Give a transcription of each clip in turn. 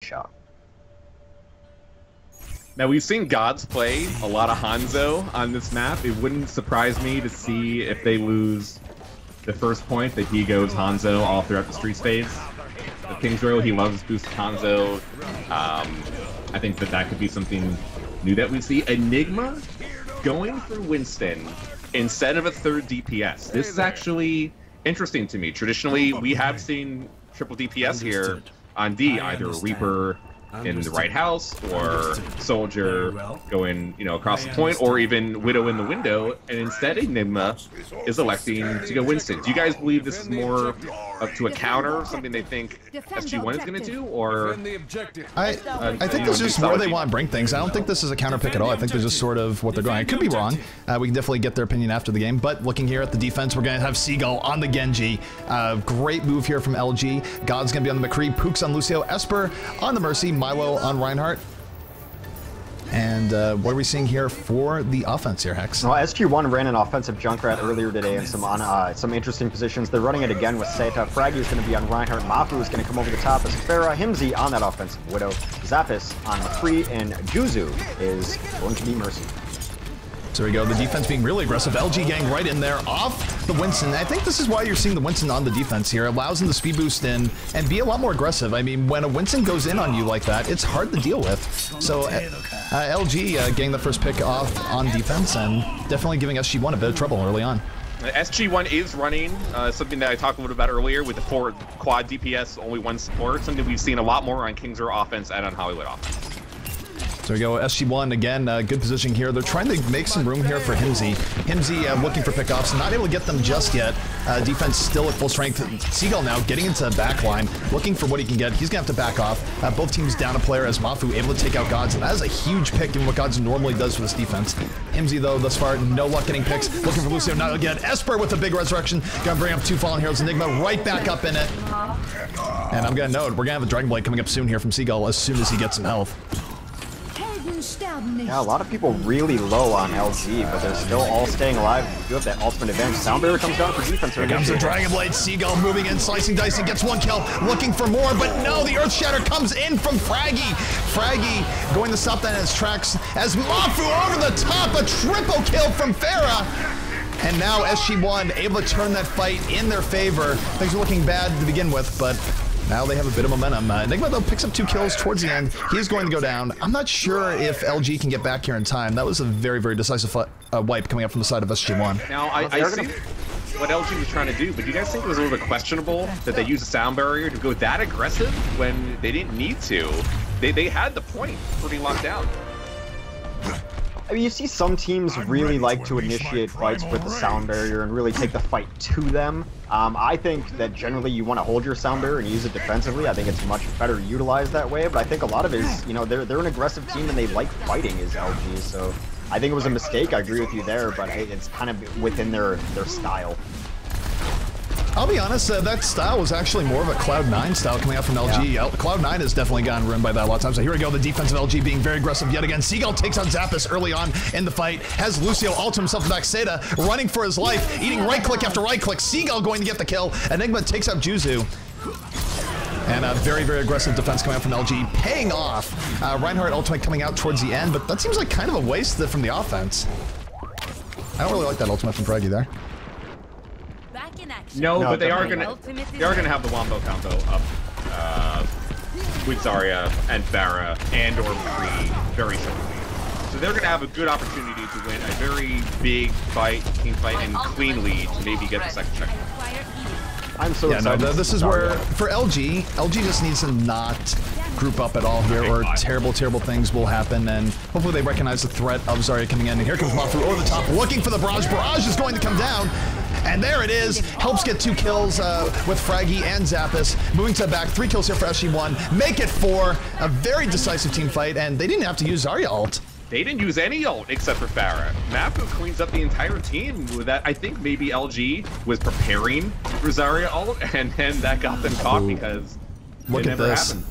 shot. Now, we've seen Gods play a lot of Hanzo on this map. It wouldn't surprise me to see if they lose the first point that he goes Hanzo all throughout the streets phase of King's Row. He loves boosted Hanzo. I think that could be something new that we see. Enigma going for Winston instead of a third DPS. This is actually interesting to me. Traditionally, we have seen triple DPS here on D, either Reaper in the right house, or Soldier going, across the point, or even Widow in the window, and instead Enigma is electing to go Winston. Do you guys believe this is more up to a counter, something they think SG-1 is going to do, or... I think this is just where they want to bring things. I don't think this is a counter pick at all. I think this is sort of what they're going. I could be wrong. We can definitely get their opinion after the game, but looking here at the defense, we're going to have Seagull on the Genji. Great move here from LG. God's going to be on the McCree, Pooks on Lucio, Esper on the Mercy, Milo on Reinhardt. And what are we seeing here for the offense here, Hex? Well, SG-1 ran an offensive Junkrat earlier today in some interesting positions. They're running it again with Seta. Fraggy is going to be on Reinhardt. Mafu is going to come over the top as Farah. Himsy on that offensive Widow. Zappis on McCree, and Juzu is going to be Mercy. So there we go, the defense being really aggressive. LG gang right in there, off the Winston. I think this is why you're seeing the Winston on the defense here. Allows them to speed boost in and be a lot more aggressive. I mean, when a Winston goes in on you like that, it's hard to deal with. So LG getting the first pick off on defense and definitely giving SG-1 a bit of trouble early on. SG-1 is running something that I talked a little bit about earlier with the 4 quad DPS, only 1 support, something we've seen a lot more on King's Row offense and on Hollywood offense. So we go, SG-1 again, good position here. They're trying to make some room here for Himsy. Himsy looking for pickoffs, not able to get them just yet. Defense still at full strength. Seagull now getting into the back line, looking for what he can get. He's gonna have to back off. Both teams down a player as Mafu able to take out Gods, and that is a huge pick in what Gods normally does for this defense. Himsy though, thus far, no luck getting picks. Looking for Lucio, not again. Esper with a big resurrection. Gonna bring up 2 Fallen Heroes. Enigma right back up in it. And I'm gonna note, we're gonna have a Dragon Blade coming up soon here from Seagull as soon as he gets some health. Yeah, a lot of people really low on LG, but they're still all staying alive. You have that ultimate advantage. Sound Barrier comes down for defense. Here comes the Dragon Blade. Seagull moving in, slicing, dicing, gets 1 kill, looking for more, but no, the Earth Shatter comes in from Fraggy. Fraggy going to stop that in his tracks as Mafu over the top, a triple kill from Farah. And now SG-1 able to turn that fight in their favor. Things were looking bad to begin with, but now they have a bit of momentum. Enigma, though, picks up 2 kills towards the end. He's going to go down. I'm not sure if LG can get back here in time. That was a very, very decisive wipe coming up from the side of SG-1. Now, I see what LG was trying to do, but do you guys think it was a little bit questionable that they used a sound barrier to go that aggressive when they didn't need to? They had the point pretty locked down. I mean, you see some teams really like to initiate fights with the sound barrier and really take the fight to them. I think that generally you want to hold your sound barrier and use it defensively. I think it's much better utilized that way, but I think a lot of it is, they're an aggressive team and they like fighting is LG, so I think it was a mistake. I agree with you there, but it's kind of within their style. I'll be honest, that style was actually more of a Cloud9 style coming out from LG. Yeah. Cloud9 has definitely gotten ruined by that a lot of times. So here we go, the defense of LG being very aggressive yet again. Seagull takes on Zappis early on in the fight, has Lucio ult himself back. Seta running for his life, eating right click after right click. Seagull going to get the kill. Enigma takes out Juzu. And a very, very aggressive defense coming out from LG, paying off. Reinhardt ultimate coming out towards the end, but that seems like kind of a waste from the offense. I don't really like that ultimate from Fraggy there. No, but they are gonna have the Wombo combo up with Zarya and Farah and or McCree very shortly. So they're gonna have a good opportunity to win a very big fight, team fight, and clean lead to maybe get the second check. I'm so excited. No, this is where, for LG just needs to not group up at all here, or terrible, terrible things will happen, and hopefully they recognize the threat of Zarya coming in. And here comes Mafu over the top, looking for the barrage. Barrage is going to come down. And there it is, helps get 2 kills with Fraggy and Zappis. Moving to the back, 3 kills here for SG-1. Make it 4, a very decisive team fight, and they didn't have to use Zarya ult. They didn't use any ult except for Farah. Mafu cleans up the entire team with that. I think maybe LG was preparing for Zarya ult, and then that got them caught because Look it at never this. happened.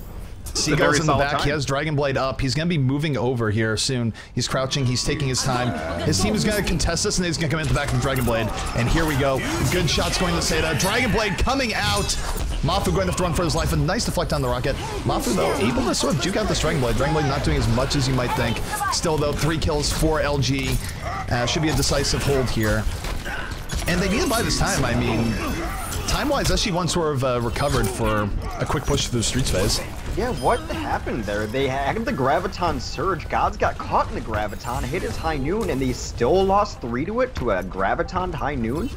Seagull's in the back. He has Dragon Blade up. He's going to be moving over here soon. He's crouching. He's taking his time. His team is going to contest this, and he's going to come in at the back from Dragon Blade. And here we go. Good shots going to Seda. Dragon Blade coming out. Mafu going to have to run for his life. A nice deflect on the rocket. Mafu, though, able to sort of juke out this Dragon Blade. Dragon Blade not doing as much as you might think. Still, though, 3 kills for LG. Should be a decisive hold here. And they need to buy this time. I mean, time-wise, SG-1 sort of recovered for a quick push through the streets phase. Yeah, what happened there? They had the Graviton surge. Gods got caught in the Graviton, hit his high noon, and they still lost 3 to it to a Graviton high noon?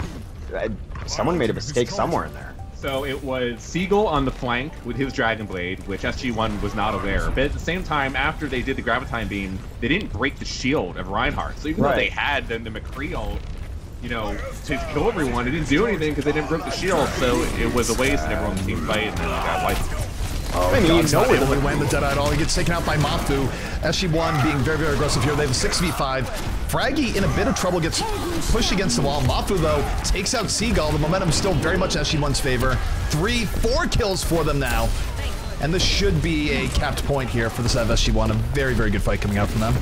Someone made a mistake somewhere in there. So it was Seagull on the flank with his Dragon Blade, which SG-1 was not aware. But at the same time, after they did the Graviton beam, they didn't break the shield of Reinhardt. So even though they had the McCree ult, you know, to kill everyone, it didn't do anything because they didn't break the shield. So it was a waste, and everyone team fight, and then they got wiped. Oh, I mean, God's not able to land the Deadeye at all. He gets taken out by Mafu. SG-1 being very, very aggressive here. They have a 6v5. Fraggy in a bit of trouble, gets pushed against the wall. Mafu, though, takes out Seagull. The momentum still very much in SG-1's favor. 4 kills for them now. And this should be a capped point here for the side of SG-1. A very, very good fight coming out from them.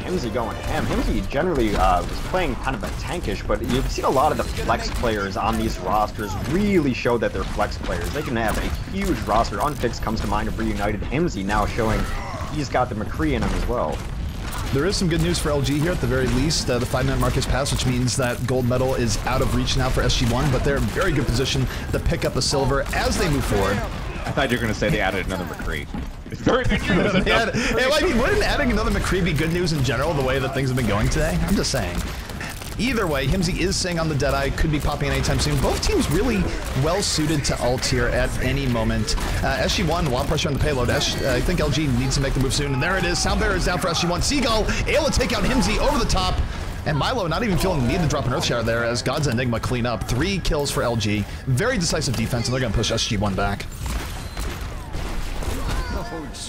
Himsy going ham. Himsy generally was playing kind of a tankish, but you've seen a lot of the flex players on these rosters really show that they're flex players. They can have a huge roster. Unfixed comes to mind of Reunited. Himsy now showing he's got the McCree in him as well. There is some good news for LG here at the very least. The 5-minute mark has passed, which means that gold medal is out of reach now for SG-1, but they're in very good position to pick up a silver as they move forward. I thought you were going to say they added another McCree. It's very good news. I mean, wouldn't adding another McCree be good news in general, the way that things have been going today? I'm just saying. Either way, Himsy is staying on the Deadeye, could be popping in anytime soon. Both teams really well suited to ult here at any moment. SG-1, a lot of pressure on the payload. I think LG needs to make the move soon, and there it is. Sound barrier is down for SG-1. Seagull able to take out Himsy over the top. And Milo not even feeling the need to drop an Earth Shower there as God's Enigma clean up. 3 kills for LG. Very decisive defense, and they're going to push SG-1 back.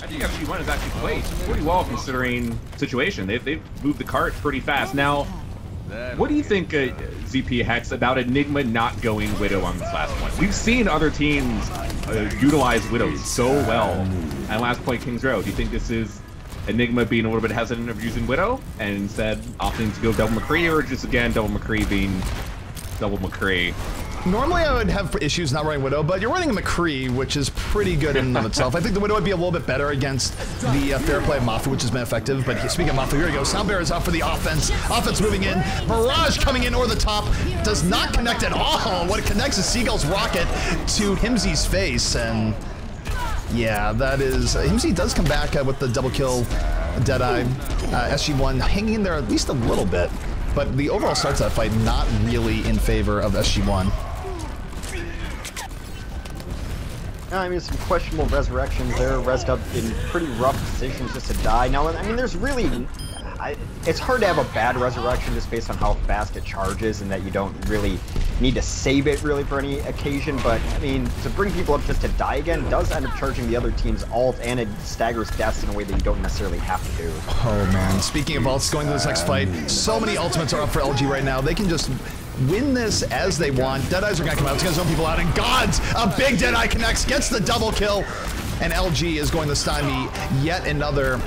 I think SG-1 has actually played pretty well considering the situation. They've moved the cart pretty fast. Now, what do you think, ZP Hex, about Enigma not going Widow on this last point? We've seen other teams utilize Widow so well at last point Kings Row. Do you think this is Enigma being a little bit hesitant of using Widow and instead opting to go double McCree, or just again double McCree being double McCree? Normally I would have issues not running Widow, but you're running a McCree, which is pretty good in and of itself. I think the Widow would be a little bit better against the fair play of Mafu, which has been effective. But speaking of Mafu, here we go. Soundbearer is out for the offense. Offense moving in. Barrage coming in over the top. Does not connect at all. What it connects is Seagull's rocket to Himsy's face. And yeah, that is... Himsy does come back with the double kill Deadeye. SG-1 hanging in there at least a little bit. But the overall start to that fight not really in favor of SG-1. I mean, some questionable resurrections there. Resed up in pretty rough positions just to die. Now, I mean, there's really... it's hard to have a bad resurrection just based on how fast it charges and that you don't really need to save it really for any occasion. But, I mean, to bring people up just to die again does end up charging the other team's ult, and it staggers deaths in a way that you don't necessarily have to do. Oh, man. Speaking of ults, going to this next fight, so many ultimates are up for LG right now. They can just win this as they want. Deadeyes are going to come out. It's going to zone people out. And Gods, a big Deadeye connects, gets the double kill. And LG is going to stymie yet another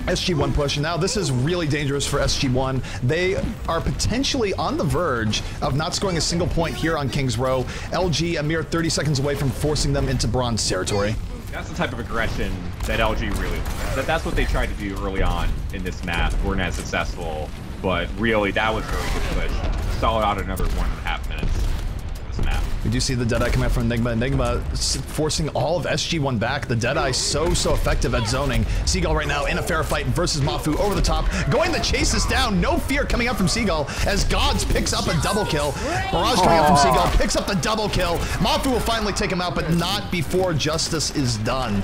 SG-1 push. Now this is really dangerous for SG-1. They are potentially on the verge of not scoring a single point here on Kings Row. LG a mere 30 seconds away from forcing them into bronze territory. That's the type of aggression that LG really wants. That's what they tried to do early on in this map. Weren't as successful, but really that was a really good push. Stall out another 1.5 minutes of this map. We do see the Deadeye coming out from Enigma. Enigma forcing all of SG-1 back. The Deadeye so effective at zoning. Seagull right now in a fair fight versus Mafu over the top. Going to chase this down. No fear coming out from Seagull as Gods picks up a double kill. Barrage coming out from Seagull. Picks up the double kill. Mafu will finally take him out, but not before justice is done.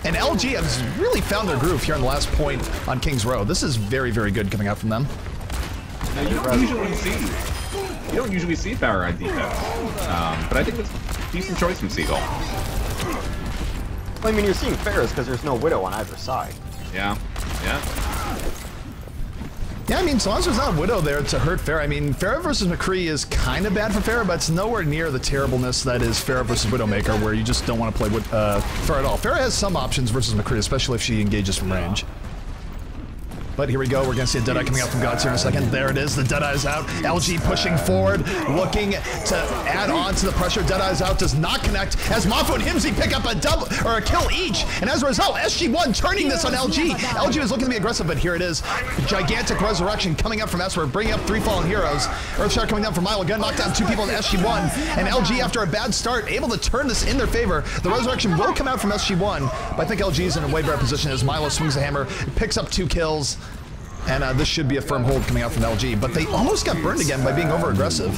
And LG has really found their groove here in the last point on Kings Row. This is very, very good coming out from them. Now, you don't usually see power on defense, but I think it's a decent choice from Seagull. Well, I mean, you're seeing Ferris because there's no Widow on either side. Yeah, yeah. Yeah, I mean, so long as there's not a Widow there to hurt Pharah. I mean, Pharah versus McCree is kind of bad for Pharah, but it's nowhere near the terribleness that is Pharah versus Widowmaker, where you just don't want to play with Pharah at all. Pharah has some options versus McCree, especially if she engages from range. But here we go, we're gonna see a Deadeye coming out from Gods here in a second. There it is, the Deadeye's out. LG pushing forward, looking to add on to the pressure. Deadeye's out, does not connect, as Mafu and Himsy pick up a double, or a kill each. And as a result, SG-1 turning this on LG. LG was looking to be aggressive, but here it is. Gigantic Resurrection coming up from Esper, bringing up 3 fallen heroes. Earthshock coming down from Milo, gun knocked down 2 people in SG-1. And LG, after a bad start, able to turn this in their favor. The Resurrection will come out from SG-1, but I think LG is in a way better position as Milo swings the hammer, picks up 2 kills. And this should be a firm hold coming out from LG, but they almost got burned again by being over-aggressive.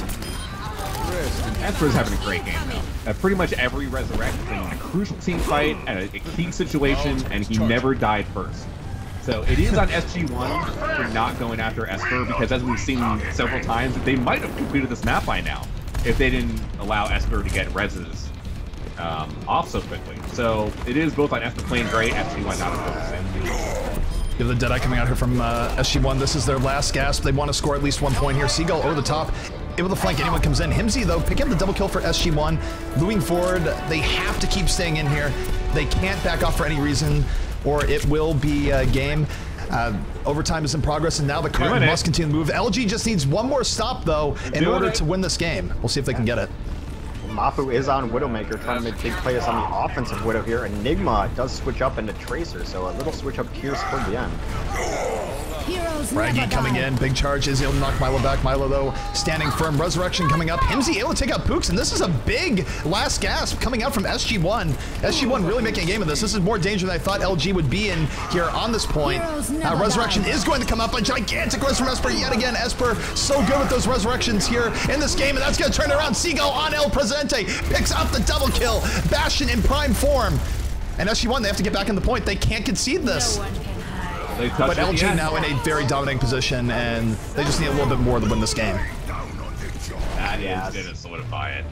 Esper's having a great game, though. Pretty much every Resurrect is in a crucial team fight at a key situation, and he never died first. So it is on SG-1 for not going after Esper, because as we've seen several times, they might have completed this map by now if they didn't allow Esper to get reses off so quickly. So it is both on Esper playing great, SG-1 not focusing. You have the Deadeye coming out here from SG-1. This is their last gasp. They want to score at least 1 point here. Seagull over the top, able to flank anyone comes in. Himsy, though, picking up the double kill for SG-1. Moving forward, they have to keep staying in here. They can't back off for any reason, or it will be a game. Overtime is in progress, and now the card must continue to move. LG just needs 1 more stop, though, in order to win this game. We'll see if they can get it. Mafu is on Widowmaker, trying to make big plays on the offensive Widow here. Enigma does switch up into Tracer, so a little switch up here toward the end. Fraggy coming in, big charge is able to knock Milo back. Milo, though, standing firm. Resurrection coming up. Himsy able to take out Pooks, and this is a big last gasp coming out from SG-1. SG-1 really making a game of this. This is more danger than I thought LG would be in here on this point. Resurrection is going to come up. A gigantic res from Esper yet again. Esper so good with those Resurrections here in this game, and that's going to turn around. Seagull on El Presente picks up the double kill. Bastion in prime form. And SG-1, they have to get back in the point. They can't concede this. But LG now in a very dominating position, and they just need a little bit more to win this game. That is going to solidify it.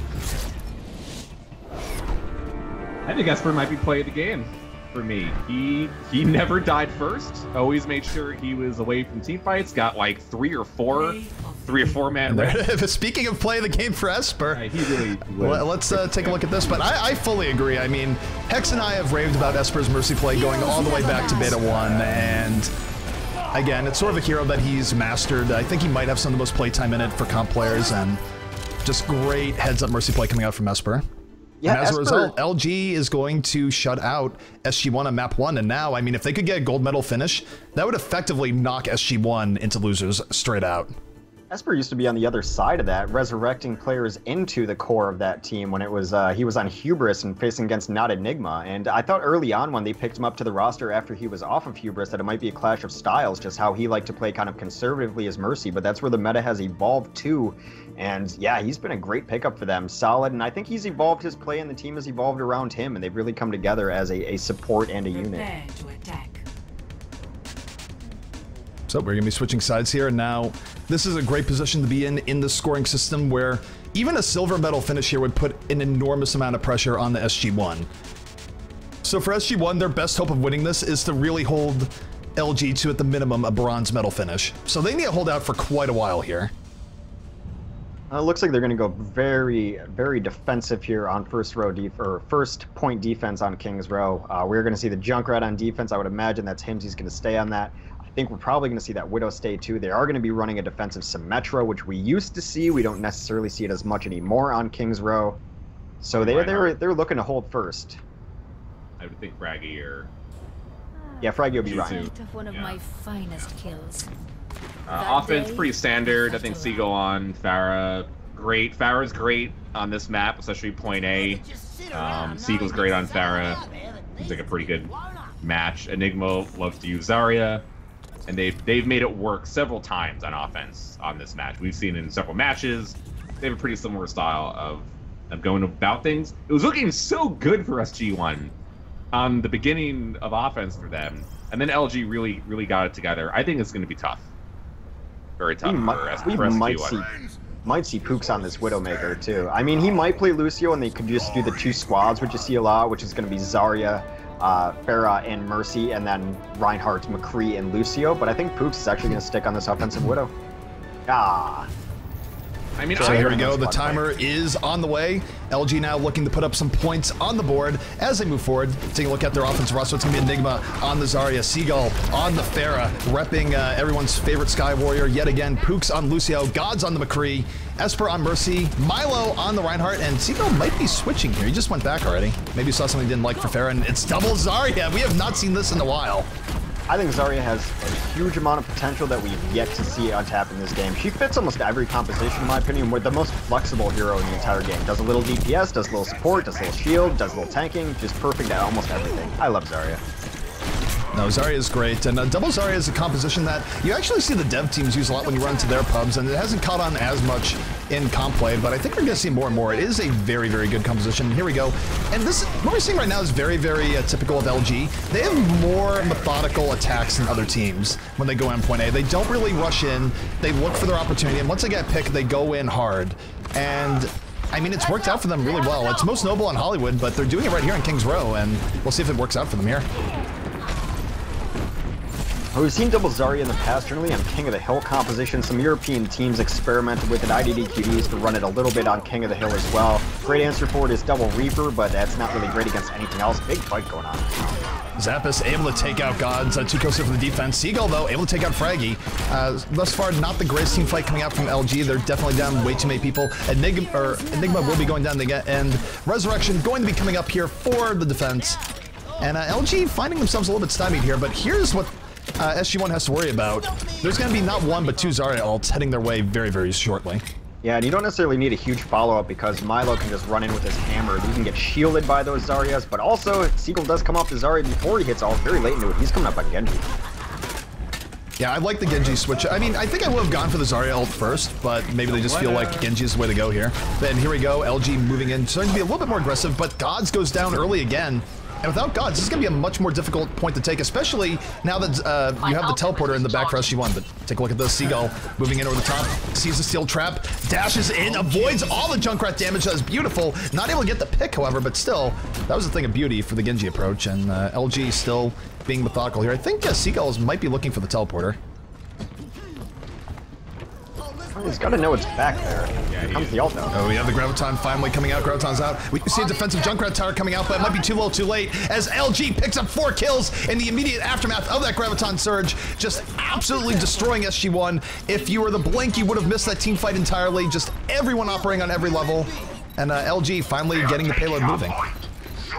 I think Esper might be play of the game for me. He never died first. Always made sure he was away from team fights. Got like 3 or 4 man. Speaking of play of the game for Esper, he really was. let's take a look at this. But I fully agree. I mean, Hex and I have raved about Esper's Mercy play going all the way back to Beta 1, and again, it's sort of a hero that he's mastered. I think he might have some of the most playtime in it for comp players, and just great heads-up Mercy play coming out from Esper. Yeah, and as a result, LG is going to shut out SG-1 on map 1, and now, I mean, if they could get a gold medal finish, that would effectively knock SG-1 into losers straight out. Esper used to be on the other side of that, resurrecting players into the core of that team when it was he was on Hubris and facing against not Enigma. And I thought early on when they picked him up to the roster after he was off of Hubris that it might be a clash of styles, just how he liked to play kind of conservatively as Mercy, but that's where the meta has evolved to. And yeah, he's been a great pickup for them, solid, and I think he's evolved his play and the team has evolved around him, and they've really come together as a support and a unit. So we're going to be switching sides here, and now this is a great position to be in the scoring system where even a silver medal finish here would put an enormous amount of pressure on the SG-1. So for SG-1, their best hope of winning this is to really hold LG to, at the minimum, a bronze medal finish. So they need to hold out for quite a while here. It looks like they're going to go very, very defensive here on first point defense on King's Row. We're going to see the Junkrat on defense. I would imagine that's Himsy's going to stay on that. I think we're probably going to see that Widow stay too. They are going to be running a defensive Symmetra, which we used to see. We don't necessarily see it as much anymore on King's Row. So they're looking to hold first. I would think Fraggy or... Yeah, Fraggy will be right. One of my finest kills. Offense, pretty standard. I think Seagull on Pharah, great. Pharah's great on this map, especially point A. Seagull's great on Pharah. Seems like a pretty good match. Enigma loves to use Zarya, and they've made it work several times on offense on this match. We've seen in several matches. They have a pretty similar style of going about things. It was looking so good for SG-1 on the beginning of offense for them, and then LG really got it together. I think it's going to be tough. Very tough we might see Pooks on this Widowmaker too. I mean, he might play Lucio and they could just do the 2 squads, which you see a lot, which is going to be Zarya Pharah and Mercy, and then Reinhardt, McCree, and Lucio. But I think Pooks is actually going to stick on this offensive Widow. Ah. I mean, So here we go, the timer is on the way. LG now looking to put up some points on the board as they move forward. Taking a look at their offensive roster, it's going to be Enigma on the Zarya, Seagull on the Pharah, repping everyone's favorite Sky Warrior yet again. Pooks on Lucio, Gods on the McCree, Esper on Mercy, Milo on the Reinhardt, and Seagull might be switching here. He just went back already. Maybe he saw something he didn't like for Pharah, and it's double Zarya. We have not seen this in a while. I think Zarya has a huge amount of potential that we've yet to see untap in this game. She fits almost every composition, in my opinion. We're the most flexible hero in the entire game. Does a little DPS, does a little support, does a little shield, does a little tanking, just perfect at almost everything. I love Zarya. No, Zarya is great, and double Zarya is a composition that you actually see the dev teams use a lot when you run to their pubs, and it hasn't caught on as much in comp play, but I think we're going to see more and more. It is a very, very good composition. Here we go. And this, what we're seeing right now is very, very typical of LG. They have more methodical attacks than other teams when they go on point A. They don't really rush in. They look for their opportunity, and once they get picked, they go in hard. And I mean, it's worked out for them really well. It's most noble in Hollywood, but they're doing it right here in Kings Row, and we'll see if it works out for them here. We've seen double Zarya in the past, generally on King of the Hill composition. Some European teams experimented with it. IDDQDs to run it a little bit on King of the Hill as well. Great answer for it is double Reaper, but that's not really great against anything else. Big fight going on. Zappis able to take out Gods, 2 kills here for the defense. Seagull, though, able to take out Fraggy. Thus far, not the greatest team fight coming out from LG. They're definitely down way too many people. Enigma will be going down again, and Resurrection going to be coming up here for the defense. And LG finding themselves a little bit stymied here, but here's what SG-1 has to worry about. There's going to be not 1, but 2 Zarya ults heading their way very, very shortly. Yeah, and you don't necessarily need a huge follow-up because Milo can just run in with his hammer. He can get shielded by those Zaryas, but also Seagull does come off the Zarya before he hits ult very late into it. He's coming up on Genji. Yeah, I like the Genji switch. I mean, I think I would have gone for the Zarya ult first, but maybe they just feel like Genji is the way to go here. Then here we go, LG moving in, starting to be a little bit more aggressive, but Gods goes down early again. And without Gods, this is going to be a much more difficult point to take, especially now that you have the teleporter in the back for SG-1. But take a look at this. Seagull moving in over the top, sees the steel trap, dashes in, avoids all the Junkrat damage. That is beautiful. Not able to get the pick, however, but still, that was a thing of beauty for the Genji approach. And LG still being methodical here. I think Seagulls might be looking for the teleporter. He's got to know it's back there. Here comes the ult now. Oh, we have the Graviton finally coming out. Graviton's out. We see a defensive Junkrat tower coming out, but it might be too little too late as LG picks up 4 kills in the immediate aftermath of that Graviton surge, just absolutely destroying SG-1. If you were the Blink, you would have missed that team fight entirely. Just everyone operating on every level. And LG finally getting the payload moving.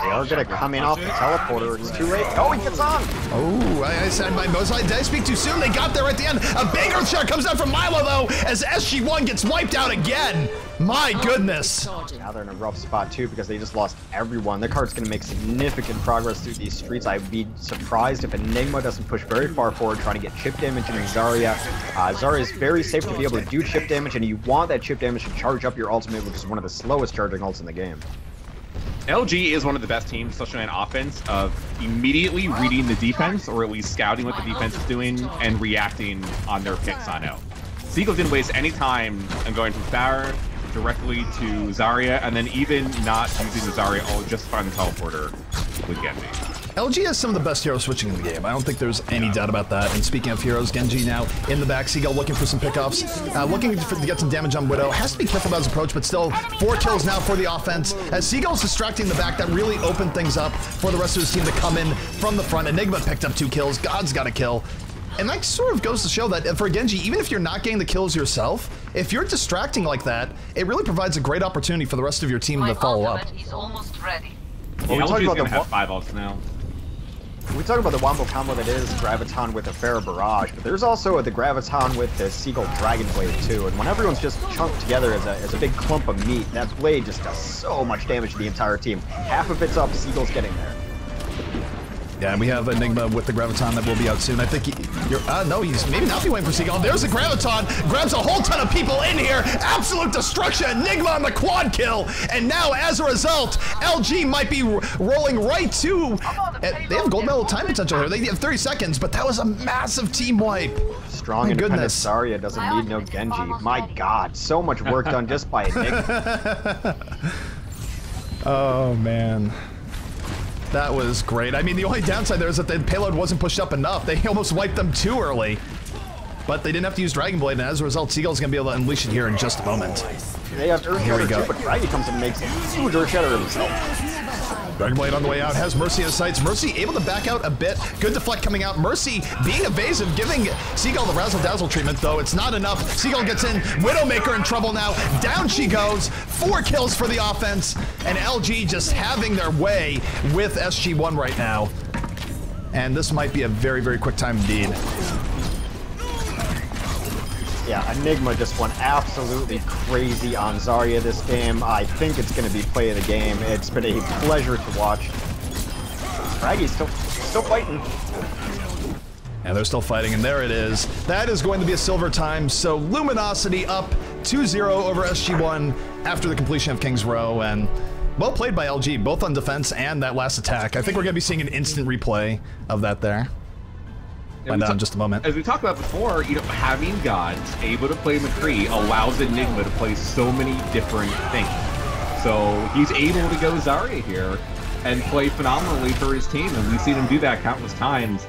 They are going to come in off the teleporter. It's too late. Oh, he gets on! Oh, I said my Mozart. Did I speak too soon? They got there at the end. A big Earth shot comes out from Milo, though, as SG-1 gets wiped out again. My goodness. Now they're in a rough spot, too, because they just lost everyone. Their card's going to make significant progress through these streets. I'd be surprised if Enigma doesn't push very far forward, trying to get chip damage into Zarya. Zarya is very safe to be able to do chip damage, and you want that chip damage to charge up your ultimate, which is one of the slowest charging ults in the game. LG is one of the best teams, especially on offense, of immediately reading the defense, or at least scouting what the defense is doing, and reacting on their picks on out. Seagull didn't waste any time on going from Pharah directly to Zarya, and then even not using the Zarya ult just to find the teleporter with Genji. LG has some of the best hero switching in the game. I don't think there's any doubt about that. And speaking of heroes, Genji now in the back. Seagull looking for some pickoffs. Looking to get some damage on Widow. Has to be careful about his approach, but still 4 kills now for the offense. As Seagull's distracting the back, that really opened things up for the rest of his team to come in from the front. Enigma picked up 2 kills. God's got a kill. And that sort of goes to show that for Genji, even if you're not getting the kills yourself, if you're distracting like that, it really provides a great opportunity for the rest of your team to follow up. Is almost ready. Well, LG is going to have 5 ults now. We talk about the wombo combo that is Graviton with a Pharah Barrage, but there's also the Graviton with the Seagull Dragon Blade too, and when everyone's just chunked together as a big clump of meat, that blade just does so much damage to the entire team. Half of it's up, Seagull's getting there. Yeah, and we have Enigma with the Graviton that will be out soon. I think he's maybe not be waiting for Seagull. There's the Graviton, grabs a whole ton of people in here. Absolute destruction, Enigma on the quad kill. And now, as a result, LG might be rolling right to, they have gold medal time potential here. They have 30 seconds, but that was a massive team wipe. Strong independent Zarya doesn't need no Genji. My God, so much work done just by Enigma. Oh, man. That was great. I mean, the only downside there is that the payload wasn't pushed up enough. They almost wiped them too early. But they didn't have to use Dragon Blade, and as a result, Seagull's going to be able to unleash it here in just a moment. They have Earth Here we Shatter go. too, but Fraggy comes and makes a huge Earth Shatter himself. Dragon Blade on the way out, has Mercy in his sights. Mercy able to back out a bit. Good deflect coming out. Mercy being evasive, giving Seagull the Razzle Dazzle treatment, though. It's not enough. Seagull gets in. Widowmaker in trouble now. Down she goes. 4 kills for the offense. And LG just having their way with SG-1 right now. And this might be a very, very quick time indeed. Yeah, Enigma just went absolutely crazy on Zarya this game. I think it's going to be play of the game. It's been a pleasure to watch. Fraggy's still fighting. And they're still fighting, and there it is. That is going to be a silver time. So Luminosity up 2-0 over SG-1 after the completion of King's Row, and well played by LG, both on defense and that last attack. I think we're going to be seeing an instant replay of that there. Find out in just a moment. As we talked about before, you know, having gods able to play McCree allows Enigma to play so many different things. So he's able to go Zarya here and play phenomenally for his team, and we've seen him do that countless times.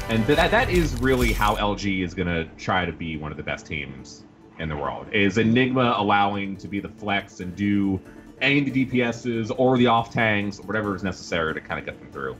And that is really how LG is going to try to be one of the best teams in the world, is Enigma allowing to be the flex and do any of the DPSs or the off tanks, or whatever is necessary to kind of get them through.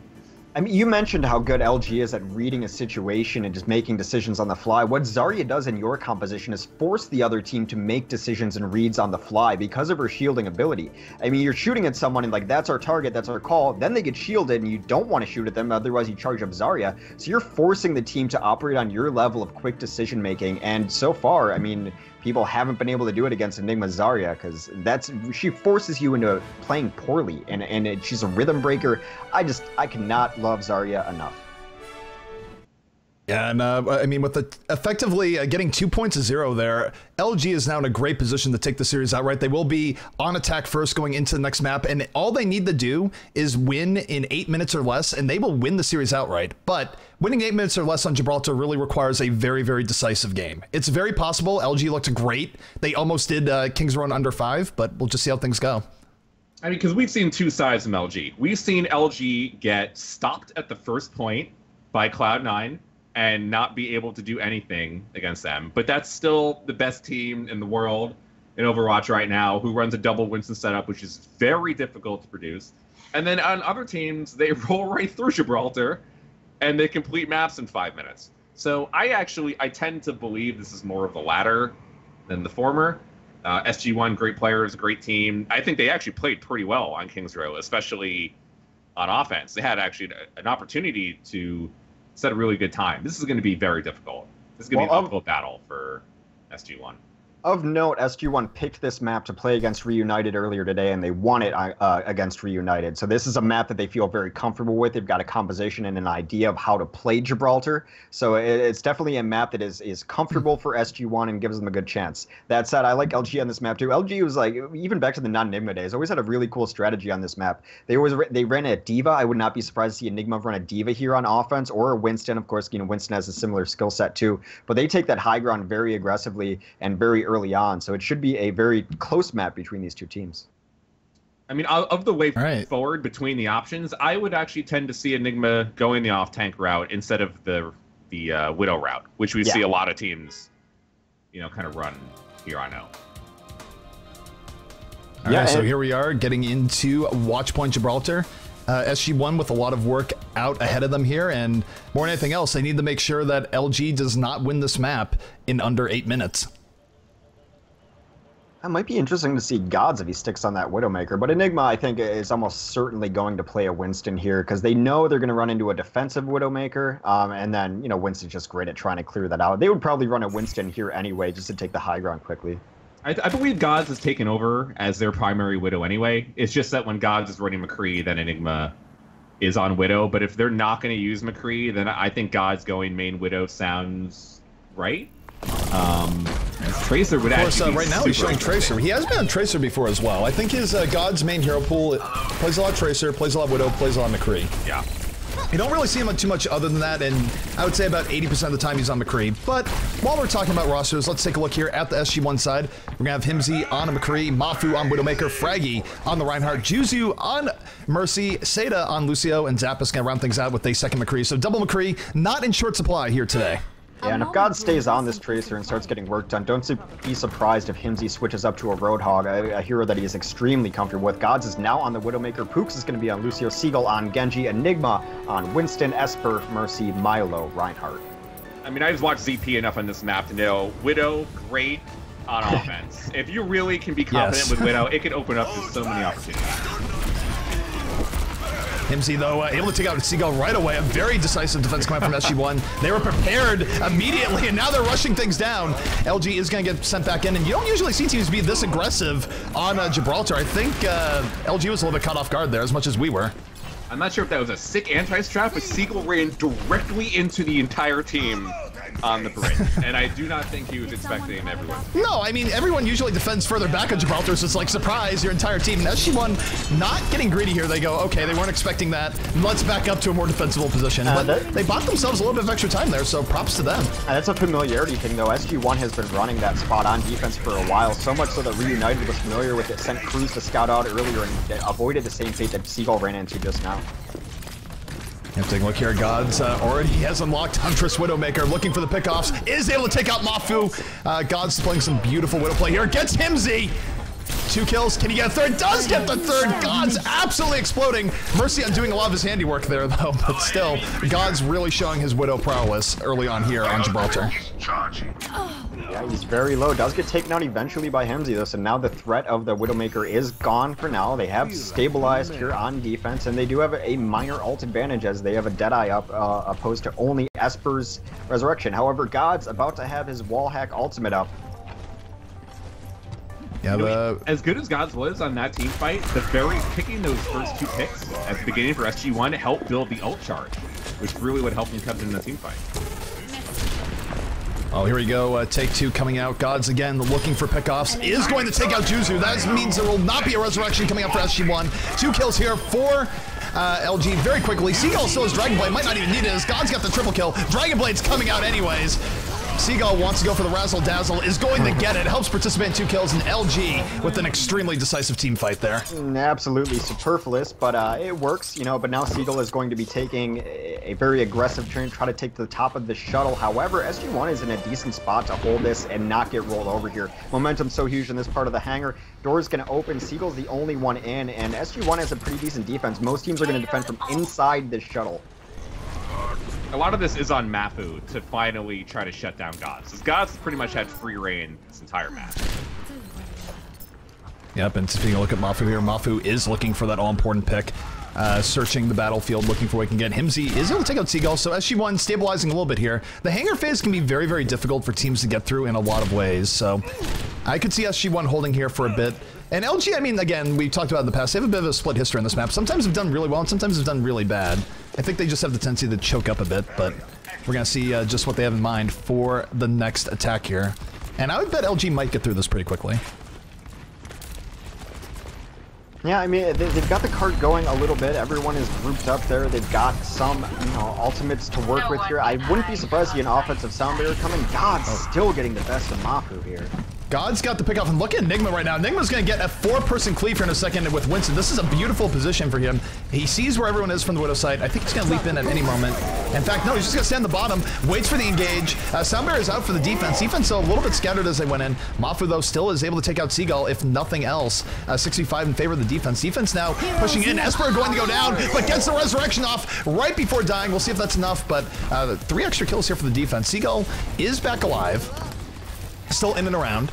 I mean, you mentioned how good LG is at reading a situation and just making decisions on the fly. What Zarya does in your composition is force the other team to make decisions and reads on the fly because of her shielding ability. I mean, you're shooting at someone and like, that's our target, that's our call. Then they get shielded and you don't want to shoot at them, otherwise you charge up Zarya. So you're forcing the team to operate on your level of quick decision making. And so far, I mean, people haven't been able to do it against Enigma Zarya because she forces you into playing poorly, and she's a rhythm breaker. I cannot love Zarya enough. Yeah, and I mean, with the effectively getting 2 points to 0 there, LG is now in a great position to take the series outright. They will be on attack first going into the next map, and all they need to do is win in 8 minutes or less, and they will win the series outright. But winning 8 minutes or less on Gibraltar really requires a very, very decisive game. It's very possible. LG looked great. They almost did King's Row under 5, but we'll just see how things go. I mean, because we've seen two sides from LG. We've seen LG get stopped at the first point by Cloud9, and not be able to do anything against them. But that's still the best team in the world in Overwatch right now, who runs a double Winston setup, which is very difficult to produce. And then on other teams, they roll right through Gibraltar, and they complete maps in 5 minutes. So I tend to believe this is more of the latter than the former. SG-1, great players, great team. I think they actually played pretty well on King's Row, especially on offense. They had actually an opportunity to set a really good time. This is going to be very difficult. This is going to be an uphill battle for SG-1. Of note, SG-1 picked this map to play against Reunited earlier today, and they won it against Reunited. So this is a map that they feel very comfortable with. They've got a composition and an idea of how to play Gibraltar. So it's definitely a map that is comfortable for SG-1 and gives them a good chance. That said, I like LG on this map too. LG was like, even back to the non-Enigma days, always had a really cool strategy on this map. They ran a D.Va. I would not be surprised to see Enigma run a D.Va here on offense, or a Winston. Of course, you know, Winston has a similar skill set too. But they take that high ground very aggressively and very early on, so it should be a very close map between these two teams. I mean, of the way forward between the options, I would actually tend to see Enigma going the off-tank route instead of the Widow route, which we see a lot of teams, you know, kind of run here on out. All right, so here we are getting into Watch Point Gibraltar. SG-1 with a lot of work out ahead of them here, and more than anything else, they need to make sure that LG does not win this map in under 8 minutes. It might be interesting to see Gods if he sticks on that Widowmaker, but Enigma, I think, is almost certainly going to play a Winston here because they know they're going to run into a defensive Widowmaker, and then, you know, Winston's just great at trying to clear that out. They would probably run a Winston here anyway just to take the high ground quickly. I believe Gods has taken over as their primary Widow anyway. It's just that when Gods is running McCree, then Enigma is on Widow, but if they're not going to use McCree, then I think Gods going main Widow sounds right. Tracer would actually be right now he's showing Tracer. He has been on Tracer before as well. I think his God's main hero pool plays a lot Tracer, plays a lot Widow, plays a lot McCree. Yeah. You don't really see him too much other than that, and I would say about 80% of the time he's on McCree. But while we're talking about rosters, let's take a look here at the SG-1 side. We're going to have Himsy on a McCree, Mafu on Widowmaker, Fraggy on the Reinhardt, Juzu on Mercy, Seda on Lucio, and Zappa's going to round things out with a second McCree. So double McCree, not in short supply here today. Yeah, and if God stays on this Tracer and starts getting work done, don't be surprised if Himsy switches up to a Roadhog, a hero that he is extremely comfortable with. Gods is now on the Widowmaker, Pooks is going to be on Lucio, Seagull on Genji, Enigma on Winston, Esper, Mercy, Milo, Reinhardt. I mean, I just watched ZP enough on this map to know Widow, great on offense. If you really can be confident with Widow, it can open up to so many opportunities. Himsy, though, able to take out Seagull right away. A very decisive defense coming from SG-1. They were prepared immediately, and now they're rushing things down. LG is going to get sent back in, and you don't usually see teams be this aggressive on Gibraltar. I think LG was a little bit caught off guard there, as much as we were. I'm not sure if that was a sick anti-strap, but Seagull ran directly into the entire team on the parade, and I do not think he was expecting everyone. No, I mean, everyone usually defends further back on Gibraltar, so it's like, surprise, your entire team. And SG-1 not getting greedy here. They go, okay, they weren't expecting that. Let's back up to a more defensible position. But they bought themselves a little bit of extra time there, so props to them. That's a familiarity thing, though. SG-1 has been running that spot on defense for a while, so much so that Reunited was familiar with it, sent crews to scout out earlier, and avoided the same fate that Seagull ran into just now. Take a look here. Gods already has unlocked Huntress Widowmaker, looking for the pickoffs. Is able to take out Mafu. Gods playing some beautiful Widow play here. Gets Himsy. 2 kills. Can he get a third? Does get the third. Gods absolutely exploding. Mercy on doing a lot of his handiwork there, though. But still, Gods really showing his Widow prowess early on here on Gibraltar. Yeah, he's very low. Does get taken out eventually by Hemsy, though, so now the threat of the Widowmaker is gone for now. They have stabilized here on defense, and they do have a minor ult advantage as they have a Deadeye up, opposed to only Esper's Resurrection. However, God's about to have his wall hack ultimate up. Yeah, you know, as good as Gods was on that team fight, picking those first 2 picks at the beginning for SG-1 helped build the ult charge, which really would help him come in the team fight. Oh, here we go. Take 2 coming out. Gods again looking for pickoffs. Is going to take out Juzu. That means there will not be a resurrection coming up for SG-1. 2 kills here for LG very quickly. Seagull still has Dragon Blade. Might not even need it as God's got the triple kill. Dragon Blade's coming out anyways. Seagull wants to go for the Razzle Dazzle, is going to get it. Helps participate in 2 kills, and LG with an extremely decisive team fight there. Absolutely superfluous, but it works, you know. But now Seagull is going to be taking a very aggressive turn, try to take to the top of the shuttle. However, SG-1 is in a decent spot to hold this and not get rolled over here. Momentum's so huge in this part of the hangar. Door's going to open. Seagull's the only one in, and SG-1 has a pretty decent defense. Most teams are going to defend from inside the shuttle. A lot of this is on Mafu to finally try to shut down Gods, because Gods pretty much had free reign this entire match. Yep, and taking a look at Mafu here, Mafu is looking for that all-important pick. Searching the battlefield, looking for what he can get. Himsy is able to take out Seagull, so SG-1 stabilizing a little bit here. The hangar phase can be very, very difficult for teams to get through in a lot of ways, so I could see SG-1 holding here for a bit. And LG, I mean, again, we talked about in the past, they have a bit of a split history on this map. Sometimes they've done really well, and sometimes they've done really bad. I think they just have the tendency to choke up a bit, but we're going to see just what they have in mind for the next attack here. And I would bet LG might get through this pretty quickly. Yeah, I mean, they've got the card going a little bit. Everyone is grouped up there. They've got some, you know, ultimates to work with here. I wouldn't be surprised to see an offensive sound barrier coming. God's still getting the best of Mafu here. God's got the pick off, and look at Enigma right now. Enigma's going to get a 4-person cleave here in a second with Winston. This is a beautiful position for him. He sees where everyone is from the Widow side. I think he's going to leap in at any moment. In fact, no, he's just going to stand on the bottom, waits for the engage. Sound barrier's out for the defense. Defense, though, a little bit scattered as they went in. Mafu, though, still is able to take out Seagull, if nothing else. 65 in favor of the defense. Defense now pushing in. Esper going to go down, but gets the resurrection off right before dying. We'll see if that's enough, but 3 extra kills here for the defense. Seagull is back alive, still in and around.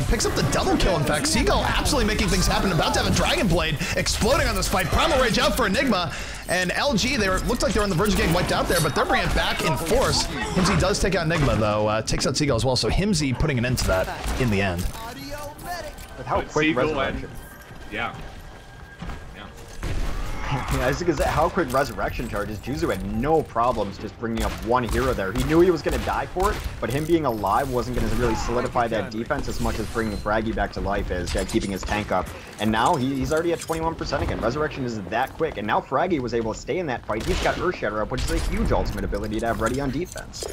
Picks up the double kill, in fact. Seagull absolutely making things happen. About to have a Dragon Blade exploding on this fight. Primal Rage out for Enigma. And LG, looked like they were on the verge of getting wiped out there, but they're bringing it back in force. Himsy does take out Enigma, though. Takes out Seagull as well, so Himsy putting an end to that in the end. With how quick resurrection. Yeah. I was gonna say, how quick resurrection charges. Juzu had no problems just bringing up one hero there. He knew he was gonna die for it, but him being alive wasn't gonna really solidify that defense as much as bringing Fraggy back to life is keeping his tank up. And now he's already at 21% again. Resurrection is that quick, and now Fraggy was able to stay in that fight. He's got Earth Shatter up, which is a huge ultimate ability to have ready on defense.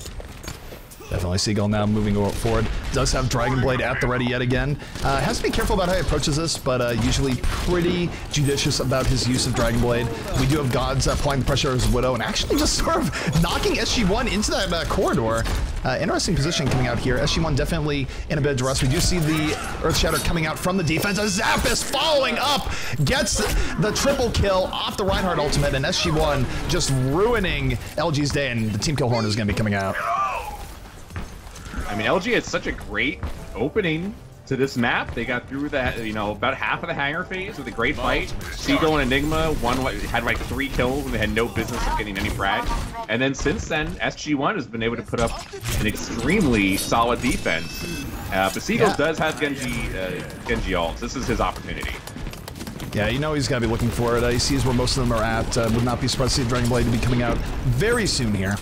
Definitely Seagull now moving forward. Does have Dragon Blade at the ready yet again. Has to be careful about how he approaches this, but usually pretty judicious about his use of Dragon Blade. We do have Gods applying the pressure of his Widow and actually just sort of knocking SG-1 into that corridor. Interesting position coming out here. SG-1 definitely in a bit of duress. We do see the Earth Shatter coming out from the defense. Zappis following up, gets the triple kill off the Reinhardt ultimate, and SG-1 just ruining LG's day, and the team kill horn is going to be coming out. I mean, LG had such a great opening to this map. They got through that, you know, about half of the hangar phase with a great fight. Seagull and Enigma had like 3 kills and they had no business of getting any frag. And then since then, SG-1 has been able to put up an extremely solid defense. But Seagull does have Genji ults. This is his opportunity. Yeah, you know he's got to be looking for it. He sees where most of them are at. Would not be surprised to see Dragon Blade to be coming out very soon here.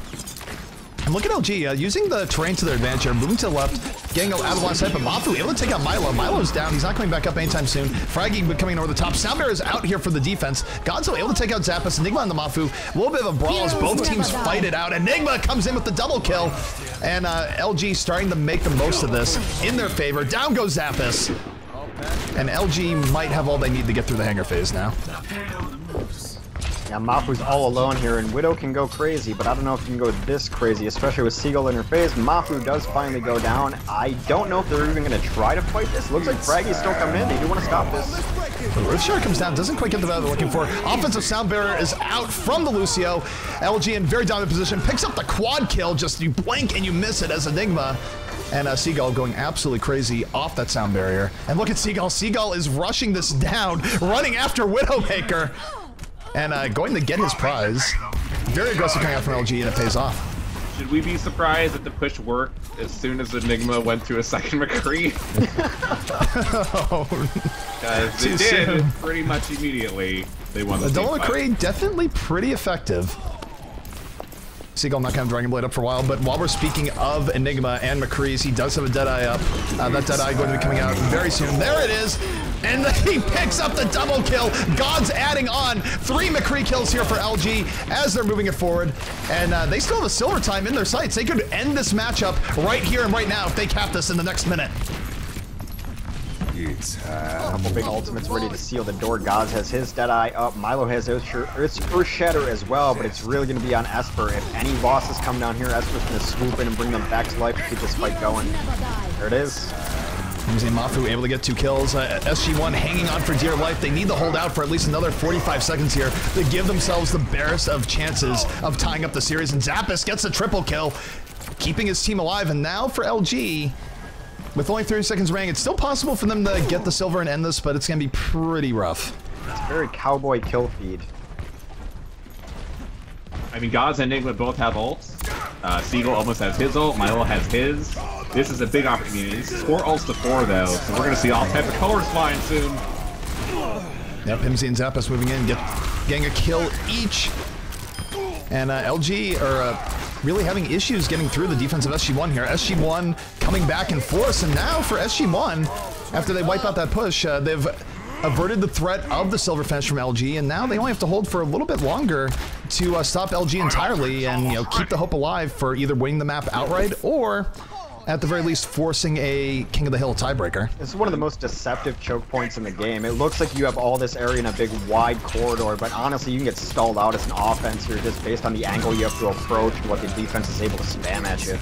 And look at LG, using the terrain to their advantage here, moving to the left, getting out of line sight, but Mafu able to take out Milo. Milo's down, he's not coming back up anytime soon. Fraggy coming over the top. Soundbearer is out here for the defense. Godzo able to take out Zappis, Enigma on the Mafu. A little bit of a brawl as both teams fight it out. Enigma comes in with the double kill, and LG starting to make the most of this in their favor. Down goes Zappis, and LG might have all they need to get through the hangar phase now. Yeah, Mafu's all alone here, and Widow can go crazy, but I don't know if you can go this crazy, especially with Seagull in her face. Mafu does finally go down. I don't know if they're even going to try to fight this. Looks like Fraggy's still coming in. They do want to stop this. The Earth Shatter comes down, doesn't quite get the value they're looking for. Offensive Soundbearer is out from the Lucio. LG in very dominant position, picks up the quad kill. Just you blink and you miss it as Enigma. And Seagull going absolutely crazy off that sound barrier. And look at Seagull. Seagull is rushing this down, running after Widowmaker. And going to get his prize. Very aggressive coming out from LG, and it pays off. Should we be surprised that the push worked as soon as Enigma went through a second McCree? Because it did pretty much immediately. They won the double McCree, definitely pretty effective. Seagull not kind of Dragon Blade up for a while, but while we're speaking of Enigma and McCree's, he does have a Deadeye up. That Deadeye going to be coming out very soon. There it is! And he picks up the double kill. God's adding on 3 McCree kills here for LG as they're moving it forward. And they still have a silver time in their sights. They could end this matchup right here and right now if they cap this in the next minute. A couple big ultimates ready to seal the door. Gods has his Deadeye up. Milo has his Earth Shatter as well, but it's really going to be on Esper. If any bosses come down here, Esper's going to swoop in and bring them back to life to keep this fight going. There it is. Mafu able to get 2 kills. SG-1 hanging on for dear life. They need to hold out for at least another 45 seconds here to give themselves the barest of chances of tying up the series. And Zappis gets a triple kill, keeping his team alive. And now for LG, with only 30 seconds remaining, it's still possible for them to get the silver and end this, but it's going to be pretty rough. It's very cowboy kill feed. I mean, Gods and Enigma both have ults. Seagull almost has his ult. Milo has his. This is a big opportunity. This is 4 ults to 4, though, so we're going to see all type of colors flying soon. Yep, Himsy and Zappis moving in, getting a kill each. And LG are really having issues getting through the defense of SG-1 here. SG-1 coming back in force, and now for SG-1, after they wipe out that push, they've averted the threat of the silver finish from LG, and now they only have to hold for a little bit longer to stop LG entirely and keep the hope alive for either winning the map outright or at the very least forcing a King of the Hill tiebreaker. This is one of the most deceptive choke points in the game. It looks like you have all this area in a big wide corridor, but honestly you can get stalled out as an offense here just based on the angle you have to approach and what the defense is able to spam at you.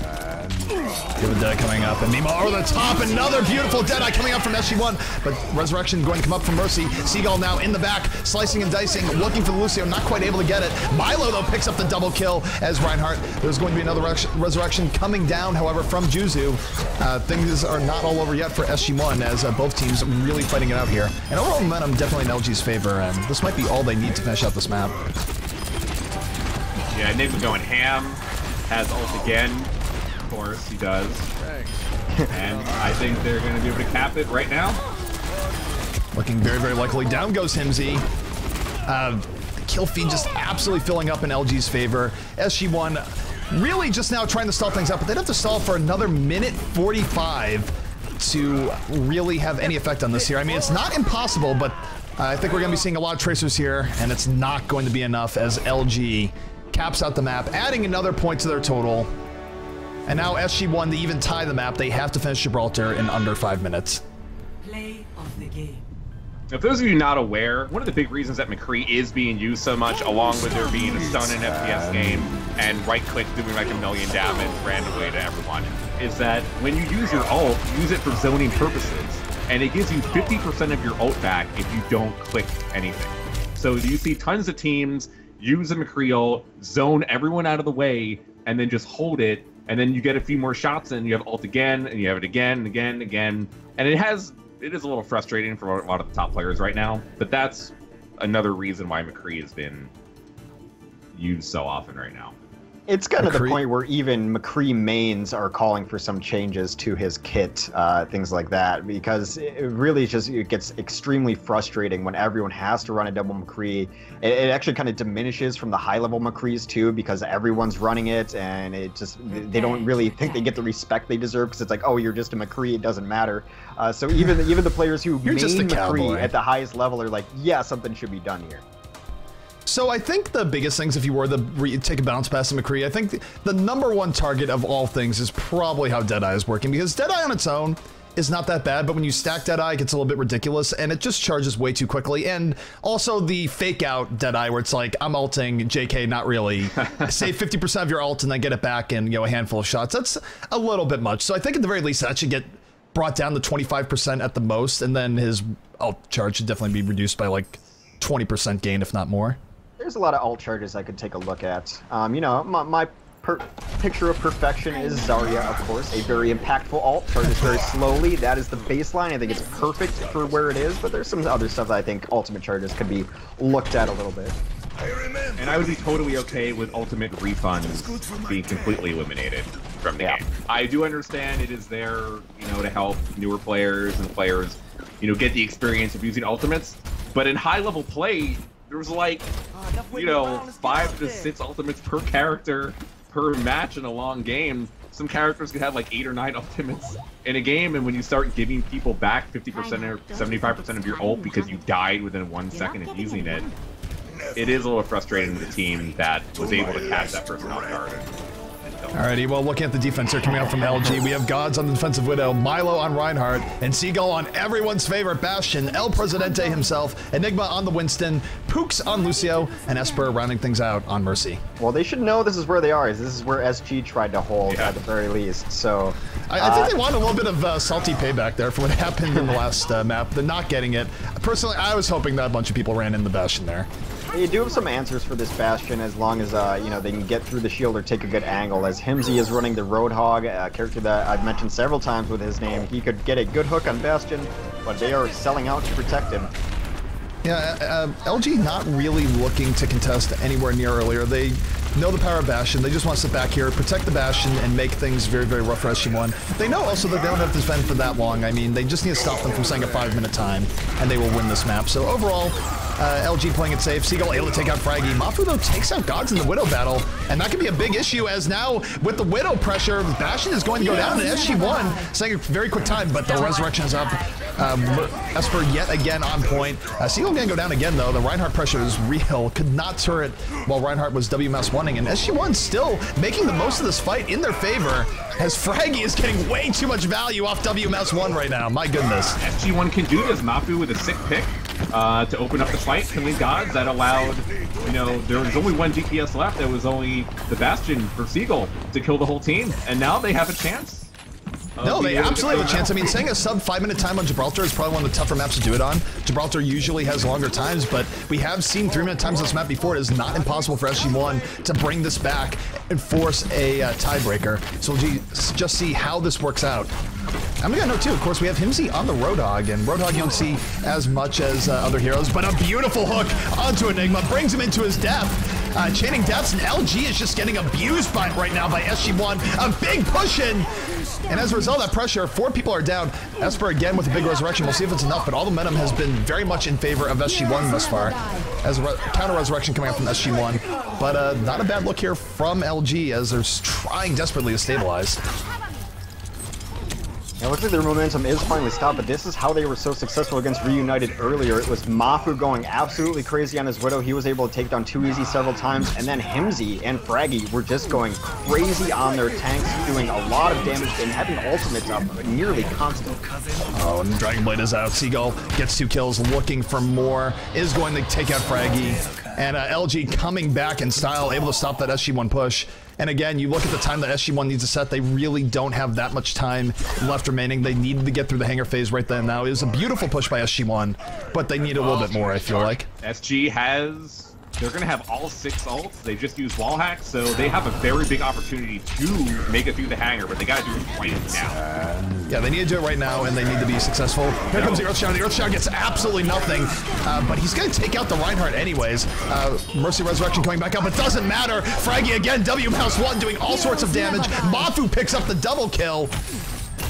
Good Deadeye coming up, and Nemo over the top, another beautiful Deadeye coming up from SG-1, but Resurrection going to come up from Mercy. Seagull now in the back, slicing and dicing, looking for the Lucio, not quite able to get it. Milo though picks up the double kill as Reinhardt. There's going to be another Resurrection coming down, however, from Juzu. Things are not all over yet for SG-1 as both teams really fighting it out here. And overall momentum definitely in LG's favor, and this might be all they need to finish out this map. Yeah, Nick going ham, has ult again. Of course, he does. And I think they're going to be able to cap it right now. Looking very, very likely. Down goes Himsy. kill feed just absolutely filling up in LG's favor. SG-1 really just now trying to stall things out, but they'd have to stall for another minute 45 to really have any effect on this here. I mean, it's not impossible, but I think we're going to be seeing a lot of tracers here, and it's not going to be enough as LG caps out the map, adding another point to their total. And now SG-1 to even tie the map, they have to finish Gibraltar in under 5 minutes. Play of the game. Now, for those of you not aware, one of the big reasons that McCree is being used so much, along with there being a stun in FPS game and right-click doing like 1,000,000 damage randomly to everyone, is that when you use your ult, use it for zoning purposes, and it gives you 50% of your ult back if you don't click anything. So you see tons of teams use the McCree ult, zone everyone out of the way, and then just hold it, and then you get a few more shots, and you have ult again, and you have it again, and again, and again, and it is a little frustrating for a lot of the top players right now, but that's another reason why McCree has been used so often right now. It's kind of the point where even McCree mains are calling for some changes to his kit, things like that, because it really it gets extremely frustrating when everyone has to run a double McCree. It actually kind of diminishes from the high-level McCrees too, because everyone's running it, and they don't really think they get the respect they deserve, because it's like, oh, you're just a McCree, it doesn't matter. So even the players who main McCree at the highest level are like, yeah, something should be done here. So I think the biggest things, if you were to take a bounce pass to McCree, I think the #1 target of all things is probably how Deadeye is working, because Deadeye on its own is not that bad, but when you stack Deadeye, it gets a little bit ridiculous, and it just charges way too quickly. And also the fake out Deadeye, where it's like, I'm ulting, JK, not really. Save 50% of your ult and then get it back in, a handful of shots. That's a little bit much. So I think at the very least that should get brought down to 25% at the most, and then his ult charge should definitely be reduced by like 20% gain, if not more. There's a lot of ult charges I could take a look at. My picture of perfection is Zarya, of course, a very impactful ult, charges very slowly. That is the baseline. I think it's perfect for where it is, but there's some other stuff that I think ultimate charges could be looked at a little bit. And I would be totally okay with ultimate refunds being completely eliminated from the game. I do understand it is there, to help newer players and players, get the experience of using ultimates, but in high-level play, there was like, 5 to 6 ultimates per character per match in a long game. Some characters could have like 8 or 9 ultimates in a game, and when you start giving people back 50% or 75% of your ult because you died within 1 second of using it, it is a little frustrating to the team that was able to catch that person off guard. Alrighty, well, looking at the defense here coming out from LG, we have Gods on the defensive Widow, Milo on Reinhardt, and Seagull on everyone's favorite Bastion, El Presidente himself, Enigma on the Winston, Pooks on Lucio, and Esper rounding things out on Mercy. Well, they should know this is where they are. This is where SG tried to hold at the very least. So I think they wanted a little bit of salty payback there for what happened in the last map. They're not getting it. Personally, I was hoping that a bunch of people ran in the Bastion there. You do have some answers for this Bastion as long as, they can get through the shield or take a good angle. As Himsy is running the Roadhog, a character that I've mentioned several times with his name. He could get a good hook on Bastion, but they are selling out to protect him. Yeah, LG not really looking to contest anywhere near earlier. They know the power of Bastion. They just want to sit back here, protect the Bastion, and make things very, very rough for SG-1. They know also that they don't have to defend for that long. I mean, they just need to stop them from saying a 5-minute time, and they will win this map. So overall, LG playing it safe. Seagull able to take out Fraggy. Mafu, though, takes out Gods in the Widow battle, and that could be a big issue, as now, with the Widow pressure, Bastion is going to go down, and SG-1 saying a very quick time, but the Resurrection is up. Esper yet again on point. Seagull going to go down again, though. The Reinhardt pressure is real. Could not turret while Reinhardt was WMS-1ing, and SG-1 still making the most of this fight in their favor, as Fraggy is getting way too much value off WMS-1 right now. My goodness. SG-1 can do this. Mafu with a sick pick to open up the fight, killing Gods. That allowed, there was only 1 DPS left. There was only the Bastion for Seagull to kill the whole team, and now they have a chance. No, they absolutely have a chance. I mean, saying a sub 5-minute time on Gibraltar is probably one of the tougher maps to do it on. Gibraltar usually has longer times, but we have seen 3-minute times on this map before. It is not impossible for SG-1 to bring this back and force a tiebreaker. So we'll just see how this works out. I'm gonna note too, of course, we have Himsy on the Roadhog, and Roadhog you don't see as much as other heroes, but a beautiful hook onto Enigma brings him into his death. chaining deaths, and LG is just getting abused right now by SG-1. A big push in, and as a result of that pressure, 4 people are down. Esper again with a big resurrection. We'll see if it's enough, but all the momentum has been very much in favor of SG-1 thus far. As a counter resurrection coming out from SG-1, but not a bad look here from LG as they're trying desperately to stabilize. Yeah, it looks like their momentum is finally stopped, but this is how they were so successful against Reunited earlier. It was Mafu going absolutely crazy on his Widow. He was able to take down 2 several times, and then Himsy and Fraggy were just going crazy on their tanks, doing a lot of damage and having ultimates up nearly constant. Oh, and Dragon Blade is out. Seagull gets 2 kills, looking for more, is going to take out Fraggy. And LG coming back in style, able to stop that SG-1 push. And again, you look at the time that SG-1 needs to set, they really don't have that much time left remaining. They needed to get through the hangar phase right then. Now, it was a beautiful push by SG-1, but they need a little bit more, I feel like. SG has... They're going to have all 6 ults. They just use wall hacks, so they have a very big opportunity to make it through the hangar, but they got to do it right now. Yeah, they need to do it right now, and they need to be successful. Here comes the Earthshound. The Earthshound gets absolutely nothing, but he's going to take out the Reinhardt anyways. Mercy Resurrection coming back up, but doesn't matter. Fraggy again, W-1 doing all sorts of damage. Mafu picks up the double kill.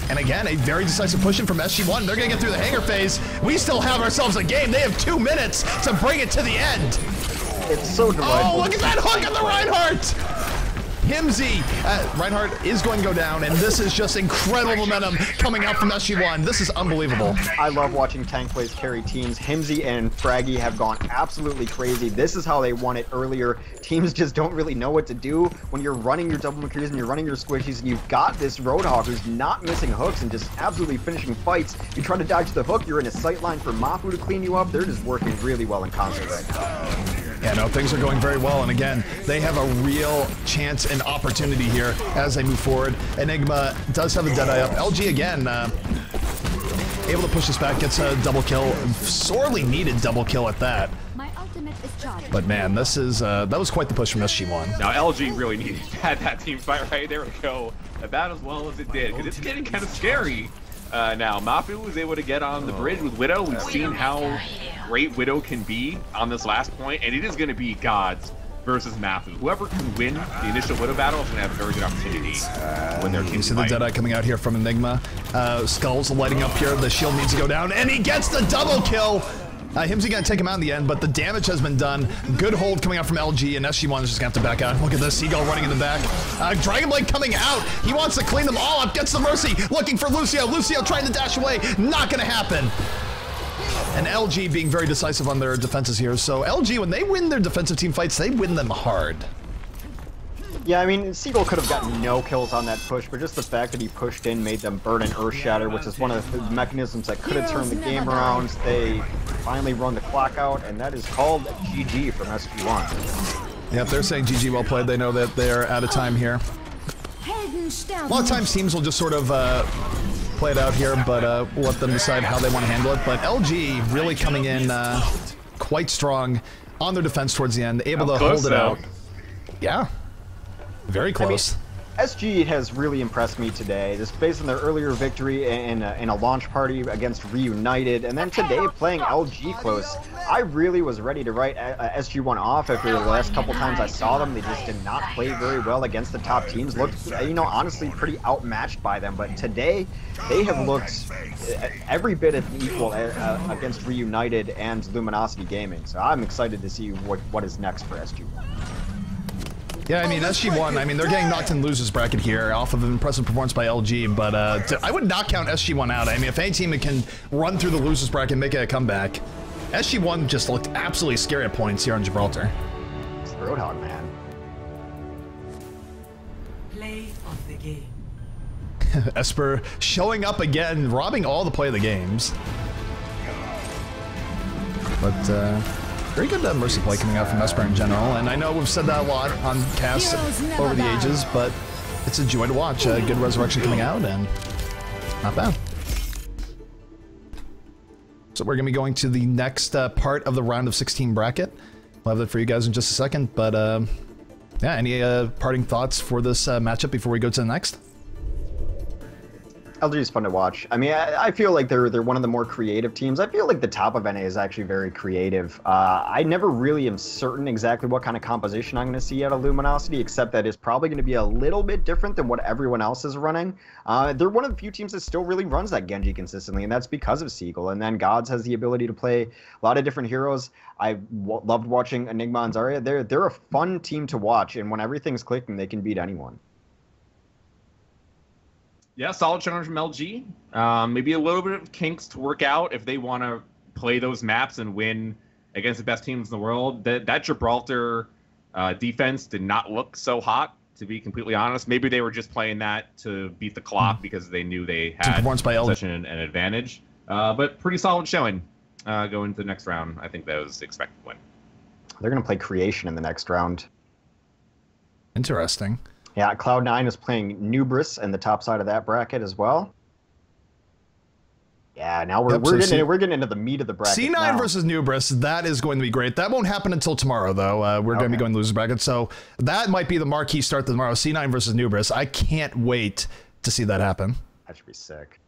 And again, a very decisive push in from SG-1. They're going to get through the hangar phase. We still have ourselves a game. They have 2 minutes to bring it to the end. It's so delightful. Oh, look at that hook on the Reinhardt! Himsy! Reinhardt is going to go down, and this is just incredible momentum coming out from SG-1. This is unbelievable. I love watching tank plays carry teams. Himsy and Fraggy have gone absolutely crazy. This is how they won it earlier. Teams just don't really know what to do when you're running your double McCrees and you're running your squishies, and you've got this Roadhog who's not missing hooks and just absolutely finishing fights. You try to dodge the hook, you're in a sight line for Mafu to clean you up. They're just working really well in concert right now. Yeah, no, things are going very well, and again, they have a real chance and opportunity here as they move forward. Enigma does have a Deadeye up. LG again, able to push this back, gets a double kill, sorely needed double kill at that. My ultimate is charged. But man, this is that was quite the push from SG-1. Now LG really needed that team fight right there to go about as well as it did, because it's getting kind of scary. Now, Mafu was able to get on the bridge with Widow. We've seen how great Widow can be on this last point, and it is going to be gods versus Mafu. Whoever can win the initial Widow battle is going to have a very good opportunity when their team You see the Deadeye coming out here from Enigma. Skulls lighting up here. The shield needs to go down, and he gets the double kill. Himsy gonna take him out in the end, but the damage has been done. Good hold coming out from LG, and SG-1 is just gonna have to back out. Look at this, Seagull running in the back. Dragon Blade coming out. He wants to clean them all up, gets the Mercy, looking for Lucio. Lucio trying to dash away, not gonna happen. And LG being very decisive on their defenses here. So LG, when they win their defensive team fights, they win them hard. Yeah, I mean, Seagull could have gotten no kills on that push, but just the fact that he pushed in made them burn an Earth Shatter, which is one of the mechanisms that could have turned the game around. They finally run the clock out, and that is called GG from SG-1. Yep, they're saying GG, well played. They know that they're out of time here. A lot of times teams will just sort of play it out here, but we'll let them decide how they want to handle it. But LG really coming in quite strong on their defense towards the end, able to hold it out. Yeah. Very close. I mean, SG has really impressed me today, just based on their earlier victory in a launch party against Reunited, and then today playing LG close. I really was ready to write SG-1 off after the last couple times I saw them. They just did not play very well against the top teams. Looked, you know, honestly pretty outmatched by them, but today they have looked every bit as equal against Reunited and Luminosity Gaming. So I'm excited to see what is next for SG-1. Yeah, I mean, SG-1, I mean, they're getting knocked in losers bracket here off of an impressive performance by LG, but I would not count SG-1 out. I mean, if any team can run through the losers bracket and make it a comeback, SG-1 just looked absolutely scary at points here on Gibraltar. It's the Roadhog, man. Play of the game. Esper showing up again, robbing all the play of the games. But, very good Mercy play coming out from Esper in general, and I know we've said that a lot on casts over the ages, but it's a joy to watch. Good Resurrection coming out, and not bad. So we're going to be going to the next part of the round of 16 bracket. We'll have that for you guys in just a second, but yeah, any parting thoughts for this matchup before we go to the next? LG is fun to watch. I mean, I feel like they're one of the more creative teams. I feel like the top of NA is actually very creative. I never really am certain exactly what kind of composition I'm going to see out of Luminosity, except that it's probably going to be a little bit different than what everyone else is running. They're one of the few teams that still really runs that Genji consistently, and that's because of Seagull. And then Gods has the ability to play a lot of different heroes. I loved watching Enigma and Zarya. They're a fun team to watch, and when everything's clicking, they can beat anyone. Yeah, solid challenge from LG. Maybe a little bit of kinks to work out if they want to play those maps and win against the best teams in the world. That Gibraltar defense did not look so hot, to be completely honest. Maybe they were just playing that to beat the clock because they knew they had such an advantage. But pretty solid showing going to the next round. I think that was expected win. They're going to play Creation in the next round. Interesting. Yeah, Cloud9 is playing Nubris in the top side of that bracket as well. Yeah, now we're getting into the meat of the bracket. C9 now. versus Nubris, that is going to be great. That won't happen until tomorrow, though. We're going to be going to losers bracket, so that might be the marquee start tomorrow. C9 versus Nubris. I can't wait to see that happen. That should be sick.